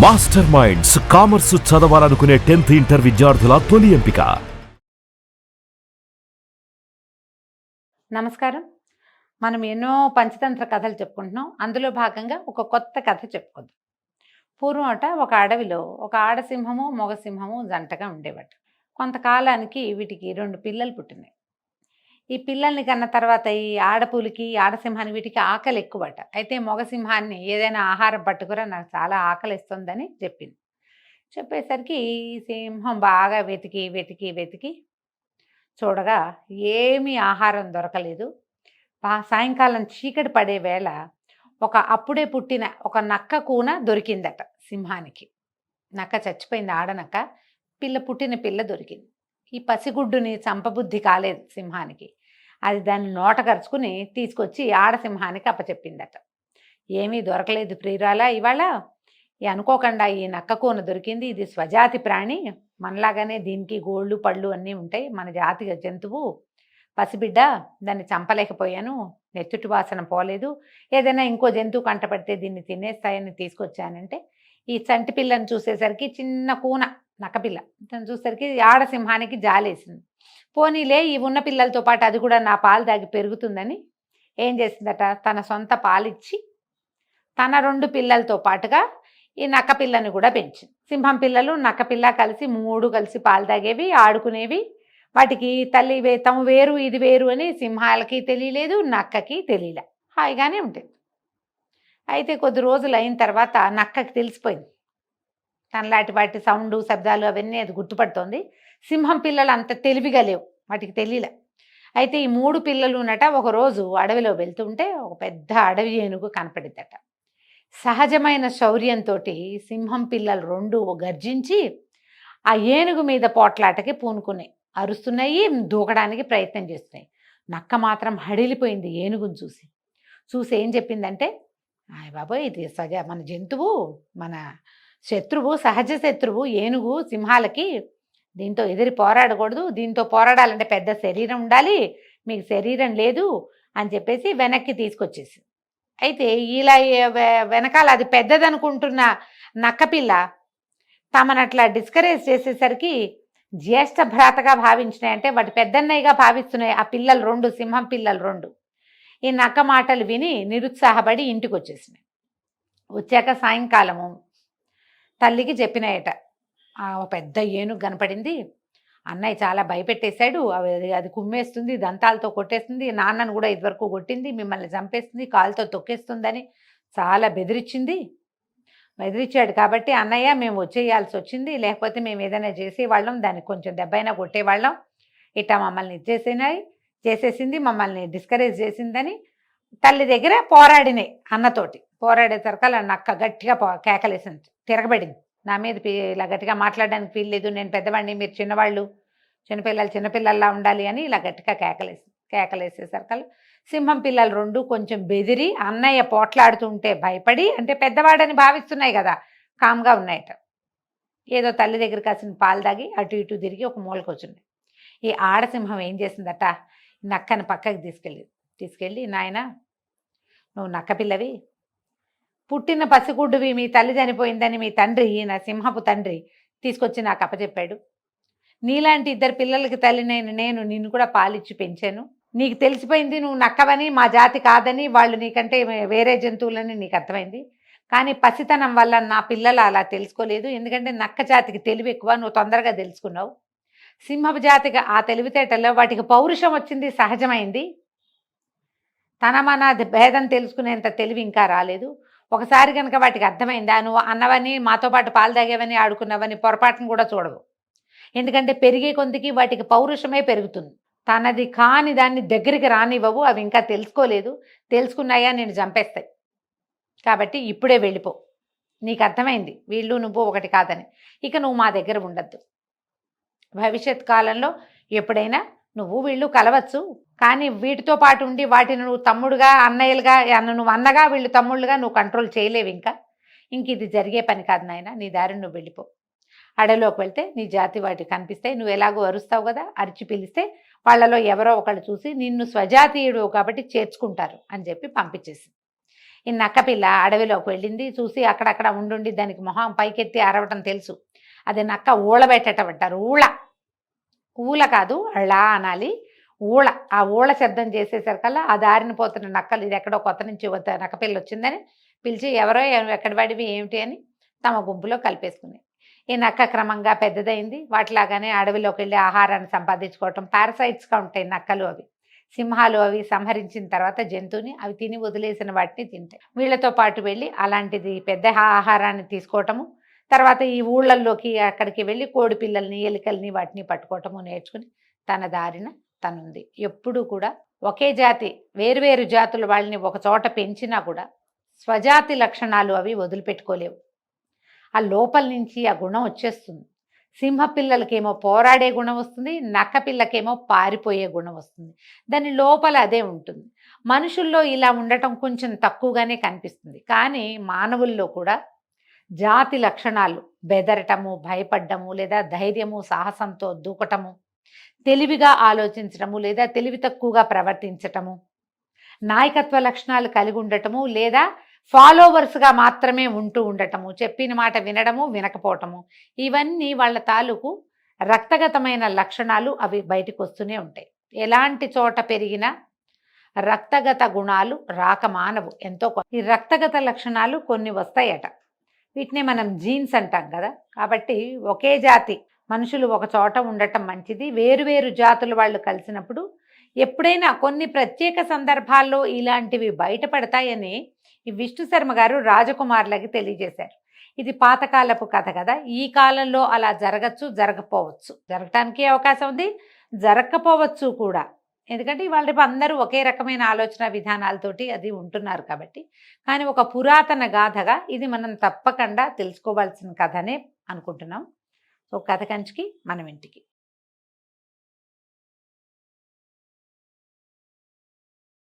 Master minds commerce చదవాలనుకునే 10th inter విద్యార్థుల తొలి ఎంపిక. నమస్కారం. మనం ఎన్నో పంచతంత్ర కథలు చెప్పుకుంటున్నాం. అందులో భాగంగా ఒక కొత్త కథ చెప్పుకుందాం. పూర్వం ఒక అడవిలో ఒక ఆడసింహము మగ సింహము జంటగా ఉండేవట. కొంతకాలానికి వీటికి 2 పిల్లలు పుట్టినాయి. ఈ పిల్లల్ని కన్న తర్వాత ఈ ఆడపులికి ఆడసింహానికి వీటికి ఆకలి ఎక్కువట. అయితే మగ సింహాన్ని ఏదైనా ఆహారం పట్టుకురా, నాకు చాలా ఆకలిస్తుందని చెప్పింది. చెప్పేసరికి ఈ సింహం బాగా వెతికి వెతికి వెతికి చూడగా ఏమీ ఆహారం దొరకలేదు. సాయంకాలం చీకటి పడే వేళ అప్పుడే పుట్టిన ఒక నక్క కూన దొరికిందట సింహానికి. నక్క చచ్చిపోయింది, ఆడనక్క. పుట్టిన పిల్ల దొరికింది. ఈ పసిగుడ్డుని చంపబుద్ధి కాలేదు సింహానికి. అది దాన్ని నోట కరుచుకుని తీసుకొచ్చి ఆడసింహానికి అప్పచెప్పిందట. ఏమీ దొరకలేదు ప్రియురాలా, ఇవాళ అనుకోకుండా ఈ నక్క కూన దొరికింది. ఇది స్వజాతి ప్రాణి, మనలాగానే దీనికి గోళ్ళు పళ్ళు అన్నీ ఉంటాయి. మన జాతి జంతువు, పసిబిడ్డ, దాన్ని చంపలేకపోయాను, నెత్తుటి వాసన పోలేదు. ఏదైనా ఇంకో జంతువు కంటపడితే దీన్ని తినేస్తాయని తీసుకొచ్చానంటే, ఈ చంటి పిల్లని చూసేసరికి చిన్న కూన నక్కపిల్ల తను చూసేసరికి ఆడసింహానికి జాలేసింది. పోనీలే, ఈ ఉన్న పిల్లలతో పాటు అది కూడా నా పాలు తాగి పెరుగుతుందని ఏం చేసిందట, తన సొంత పాలిచ్చి తన 2 పిల్లలతో పాటుగా ఈ నక్క పిల్లని కూడా పెంచింది. సింహం పిల్లలు నక్క పిల్ల కలిసి 3 కలిసి పాలు తాగేవి, ఆడుకునేవి. వాటికి తల్లి తమ వేరు ఇది వేరు అని సింహాలకి తెలియలేదు, నక్కకి తెలియలే, హాయిగానే ఉంటుంది. అయితే కొద్ది రోజులు అయిన తర్వాత నక్కకి తెలిసిపోయింది, తనలాంటి వాటి సౌండ్ శబ్దాలు అవన్నీ అది గుర్తుపడుతోంది. సింహం పిల్లలు అంత తెలివిగా లేవు, వాటికి తెలియలే. అయితే ఈ 3 పిల్లలు ఒకరోజు అడవిలో వెళ్తుంటే ఒక పెద్ద అడవి ఏనుగు కనపడిద్దట. సహజమైన శౌర్యంతో సింహం పిల్లలు 2 గర్జించి ఆ ఏనుగు మీద పోట్లాటకి పూనుకున్నాయి, అరుస్తున్నాయి, దూకడానికి ప్రయత్నం చేస్తున్నాయి. నక్క మాత్రం హడిలిపోయింది ఏనుగుని చూసి ఏం చెప్పిందంటే, బాబోయ్, ఇది మన జంతువు, మన శత్రువు, సహజ శత్రువు ఏనుగు సింహాలకి. దీంతో ఎదిరి పోరాడకూడదు, దీంతో పోరాడాలంటే పెద్ద శరీరం ఉండాలి, మీకు శరీరం లేదు అని చెప్పేసి వెనక్కి తీసుకొచ్చేసి. అయితే ఇలా వెనకాల అది పెద్దదనుకుంటున్న నక్కపిల్ల తమనట్లా డిస్కరేజ్ చేసేసరికి జ్యేష్ఠ భ్రాతగా భావించినాయి, అంటే వాటి పెద్దన్నయ్యగా భావిస్తున్నాయి ఆ పిల్లలు 2, సింహం పిల్లలు 2. ఈ నక్క మాటలు విని నిరుత్సాహపడి ఇంటికి వచ్చేసినాయి. వచ్చాక సాయంకాలము తల్లికి చెప్పినాయట, పెద్ద ఏనుగు కనపడింది, అన్నయ్య చాలా భయపెట్టేశాడు, అది కుమ్మేస్తుంది, దంతాలతో కొట్టేస్తుంది, నాన్నను కూడా ఇదివరకు కొట్టింది, మిమ్మల్ని చంపేస్తుంది, కాలుతో తొక్కేస్తుందని చాలా బెదిరించాడు. కాబట్టి అన్నయ్య మేము వచ్చేయాల్సి వచ్చింది, లేకపోతే మేము ఏదైనా చేసేవాళ్ళం, దానికి కొంచెం దెబ్బైనా కొట్టేవాళ్ళం, ఇట్టా మమ్మల్ని చేసేసింది, మమ్మల్ని డిస్కరేజ్ చేసిందని తల్లి దగ్గర పోరాడినాయి. అన్నతోటి పోరాడేసరికల్ నక్క గట్టిగా కేకలేసింది, తిరగబడింది. నా మీద ఇలా గట్టిగా మాట్లాడడానికి వీల్లేదు, నేను పెద్దవాడిని, మీరు చిన్నవాళ్ళు, చిన్నపిల్లల్లా ఉండాలి అని ఇలా గట్టిగా కేకలేసేసరికల్ సింహం పిల్లలు 2 కొంచెం బెదిరి అన్నయ్య పోట్లాడుతుంటే భయపడి, అంటే పెద్దవాడని భావిస్తున్నాయి కదా, కామ్గా ఉన్నాయట. ఏదో తల్లి దగ్గర కాసిన పాలు తాగి అటు ఇటు తిరిగి ఒక మూలకు వచ్చింది. ఈ ఆడసింహం ఏం చేసిందట, నక్కని పక్కకి తీసుకెళ్ళి నాయన, నువ్వు నక్క పిల్లవి, పుట్టిన పసిగుడ్డువి, మీ తల్లి చనిపోయిందని మీ తండ్రి, నా సింహపు తండ్రి తీసుకొచ్చి నాకు అప్పచెప్పాడు. నీలాంటి 2 పిల్లలకి తల్లినైన నేను నిన్ను కూడా పాలిచ్చి పెంచాను. నీకు తెలిసిపోయింది నువ్వు నక్కవని, మా జాతి కాదని, వాళ్ళు నీకంటే వేరే జంతువులని నీకు అర్థమైంది. కానీ పసితనం వల్ల నా పిల్లలు అలా తెలుసుకోలేదు, ఎందుకంటే నక్క జాతికి తెలివి ఎక్కువ, నువ్వు తొందరగా తెలుసుకున్నావు. సింహపు జాతిగా ఆ తెలివితేటల్లో వాటికి పౌరుషం వచ్చింది, సహజమైంది. తన మన భేదం తెలుసుకునేంత తెలివి ఇంకా రాలేదు. ఒకసారి కనుక వాటికి అర్థమైందా, నువ్వు అన్నవని, మాతో పాటు పాలు తాగేవని, ఆడుకున్నవని పొరపాటును కూడా చూడవు. ఎందుకంటే పెరిగే కొద్దికి వాటికి పౌరుషమే పెరుగుతుంది. తనది కాని దాన్ని దగ్గరికి రానివ్వవు, అవి ఇంకా తెలుసుకోలేదు. తెలుసుకున్నాయా నేను చంపేస్తాయి. కాబట్టి ఇప్పుడే వెళ్ళిపో, నీకు అర్థమైంది వీళ్ళు నువ్వు ఒకటి కాదని. ఇక నువ్వు మా దగ్గర ఉండద్దు. భవిష్యత్ కాలంలో ఎప్పుడైనా నువ్వు వీళ్ళు కలవచ్చు, కానీ వీటితో పాటు ఉండి వాటిని నువ్వు తమ్ముడుగా, అన్నయ్యలుగా, నువ్వు అన్నగా, వీళ్ళు తమ్ముళ్ళుగా నువ్వు కంట్రోల్ చేయలేవు. ఇంక ఇది జరిగే పని కాదు నాయన, నీ దారిని నువ్వు వెళ్ళిపో. అడవిలోకి వెళ్తే నీ జాతి వాటికి కనిపిస్తాయి, నువ్వు ఎలాగో అరుస్తావు కదా, అరిచి పిలిస్తే వాళ్ళలో ఎవరో ఒకళ్ళు చూసి నిన్ను స్వజాతీయుడు కాబట్టి చేర్చుకుంటారు అని చెప్పి పంపించేసింది. ఈ నక్కపిల్ల అడవిలోకి వెళ్ళింది. చూసి అక్కడక్కడ ఉండుండి దానికి మొహం పైకెత్తి అరవటం తెలుసు. అది నక్క ఊళబెట్టడం అంటారు. ఊల కాదు, అళ్ళా అనాలి. ఆ ఊళ శబ్దం చేసేసరికల్లా ఆ దారిన పోతున్న నక్కలు ఇది ఎక్కడో కొత్త నుంచి నక్కపిల్ల వచ్చిందని పిలిచి ఎవరో ఎక్కడి వాడివి ఏమిటి అని తమ గుంపులో కలిపేసుకుంది. ఈ నక్క క్రమంగా పెద్దదైంది. వాటిలాగానే అడవిలోకి వెళ్ళి ఆహారాన్ని సంపాదించుకోవటం. పారసైట్స్గా ఉంటాయి నక్కలు. అవి సింహాలు అవి సంహరించిన తర్వాత జంతువుని అవి తిని వదిలేసిన వాటిని తింటాయి. వీళ్ళతో పాటు వెళ్ళి అలాంటిది పెద్ద ఆహారాన్ని తీసుకోవటము, తర్వాత ఈ ఊళ్ళల్లోకి అక్కడికి వెళ్ళి కోడి పిల్లల్ని ఎలుకల్ని వాటిని పట్టుకోవటము నేర్చుకుని తన దారిన తనుంది. ఎప్పుడూ కూడా ఒకే జాతి వేరువేరు జాతుల వాళ్ళని ఒక చోట పెంచినా కూడా స్వజాతి లక్షణాలు అవి వదిలిపెట్టుకోలేవు. ఆ లోపల నుంచి ఆ గుణం వచ్చేస్తుంది. సింహ పిల్లలకేమో పోరాడే గుణం వస్తుంది, నక్క పిల్లకేమో పారిపోయే గుణం వస్తుంది. దాని లోపల అదే ఉంటుంది. మనుషుల్లో ఇలా ఉండటం కొంచెం తక్కువగానే కనిపిస్తుంది. కానీ మానవుల్లో కూడా జాతి లక్షణాలు బెదరటము, భయపడ్డము, లేదా ధైర్యము సాహసంతో దూకటము, తెలివిగా ఆలోచించటము లేదా తెలివి తక్కువగా ప్రవర్తించటము, నాయకత్వ లక్షణాలు కలిగి ఉండటము లేదా ఫాలోవర్స్గా మాత్రమే ఉంటూ ఉండటము, చెప్పిన మాట వినడము వినకపోవటము, ఇవన్నీ వాళ్ళ తాలూకు రక్తగతమైన లక్షణాలు. అవి బయటకు వస్తూనే ఉంటాయి. ఎలాంటి చోట పెరిగినా రక్తగత గుణాలు రాక మానవు. ఈ రక్తగత లక్షణాలు కొన్ని వస్తాయట. వీటినే మనం జీన్స్ అంటాం కదా. కాబట్టి ఒకే జాతి మనుషులు ఒక చోట ఉండటం మంచిది. వేరువేరు జాతుల వాళ్ళు కలిసినప్పుడు ఎప్పుడైనా కొన్ని ప్రత్యేక సందర్భాల్లో ఇలాంటివి బయటపడతాయని ఈ విష్ణు శర్మ గారు రాజకుమారులకి తెలియజేశారు. ఇది పాతకాలపు కథ కదా. ఈ కాలంలో అలా జరగచ్చు, జరగకపోవచ్చు. జరగటానికి అవకాశం ఉంది, జరగకపోవచ్చు కూడా. ఎందుకంటే ఇవాళ రేపు అందరూ ఒకే రకమైన ఆలోచన విధానాలతోటి అది ఉంటున్నారు కాబట్టి. కానీ ఒక పురాతన గాథగా ఇది మనం తప్పకుండా తెలుసుకోవాల్సిన కథనే అనుకుంటున్నాం. సో కథ కంచికి మనం ఇంటికి.